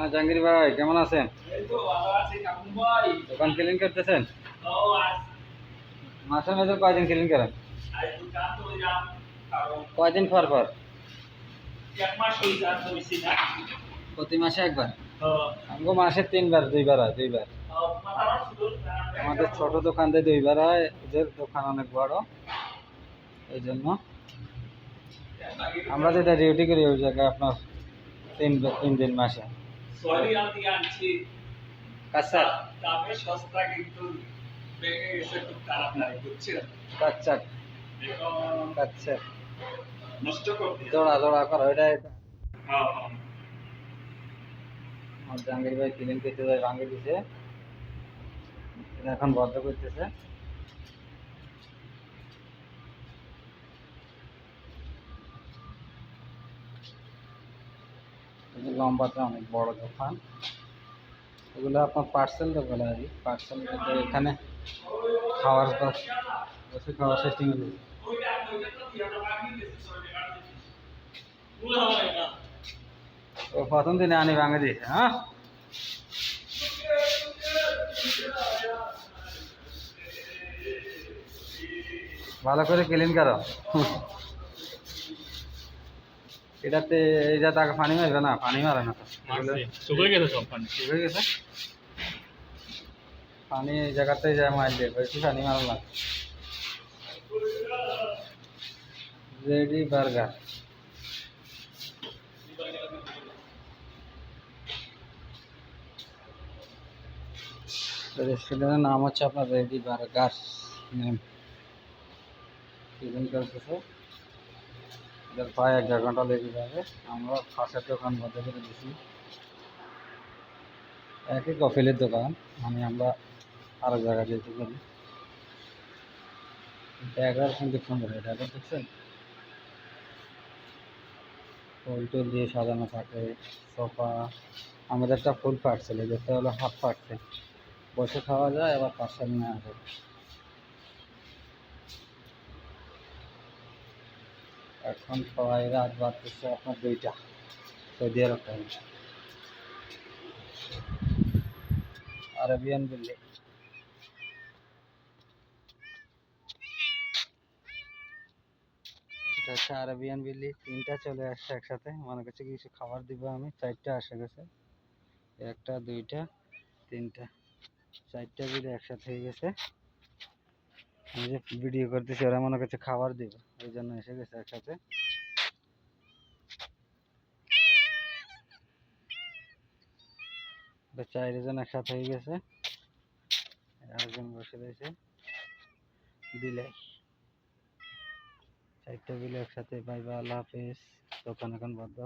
হ্যাঁ জাহাঙ্গীর ভাই কেমন আছেন? এই তো ভালো আছি কাকুন ভাই। দোকান ক্লিন করতেছেন? ও আজ মাসের মধ্যে কয়দিন ক্লিন করেন? আজ দোকান তো যাম কারণ কয়দিন পর পর? এক মাস হয়ে যান তো বেশি না। প্রতি মাসে একবার? তো আমগো মাসে তিনবার, দুইবার হয়, দুইবার। মাথার শুধু আমাদের ছোট দোকান দিয়ে দুইবার হয়, ওদের দোকান অনেক বড়, এই জন্য আমরা যেটা ডিউটি করি ওই জায়গায় আপনার 3 দিন মাসে। সরি আমি আনছি কাঁচা দামে সস্তা কিন্তু ভেঙে গেছে খুব তাড়াতাড়ি বুঝছেন। কাচ্চা এখন কাচ্চা নষ্ট করে দিয়ে জোড়া জোড়া করা ওইটা এটা। হ্যাঁ হ্যাঁ আমার জাহাঙ্গীর ভাই ক্লিন করতে যায়, ভাঙে দিছে, এটা এখন বন্ধ করতেছে। লম্বাতে অনেক বড় দোকান, এগুলো আপনার পার্সেল দোকান আর কি। পার্সেল এখানে খাওয়ার বসে খাওয়ার সিস্টেম। ও প্রথম দিনে আনি ভাঙে দিয়েছে। হ্যাঁ, ভালো করে ক্লিন করো। এটাতে এইটা তাকে পানি মারবে না, পানি মারে না তো, শুকিয়ে গেছে সব পানি। শুকিয়ে গেছে পানি, এই জায়গাতেই যায় মারলে বেশি পানি মারা না। রেডি বার্গার, রেস্টুরেন্টের নাম হচ্ছে আপনার রেডি বার্গার নেম। ক্লিন করতেছে, এটার প্রায় 1-1.5 ঘন্টা লেগে যাবে। আমরা ফাঁসের দোকান বন্ধ করে দিচ্ছি, একই কফিলের দোকান, মানে আমরা আরো জায়গায় যেতে পারি। ড্যাগার কিন্তু সুন্দর, ড্যাগার দেখছেন, ফুল টুল দিয়ে সাজানো থাকে। সোফা, আমাদেরটা ফুল পার্সেল, যেটা হলো হাফ পার্সেল, বসে খাওয়া যায়, আবার পার্সেল নেওয়া যায়। এখন সবাই রাত বাড়তেছে আপনার 2টা সৌদি আরব টাইম। আরবিয়ান বিল্ডিং, এটা হচ্ছে আরবিয়ান বিল্লি। 3টা চলে আসছে একসাথে, মনে করছে কিছু খাবার দিব আমি। 4টা আসে গেছে, 1টা 2টা 3টা, 4টা বিলে একসাথে হয়ে গেছে। আমি যে ভিডিও করতেছি ওরা মনে করছে খাবার দিব, এই জন্য এসে গেছে একসাথে। 4জন একসাথে হয়ে গেছে, আরেকজন বসে রয়েছে বিলে। 4টা বিলে একসাথে। বাই বাই, আল্লাহ হাফেজ। দোকান এখন বন্ধ।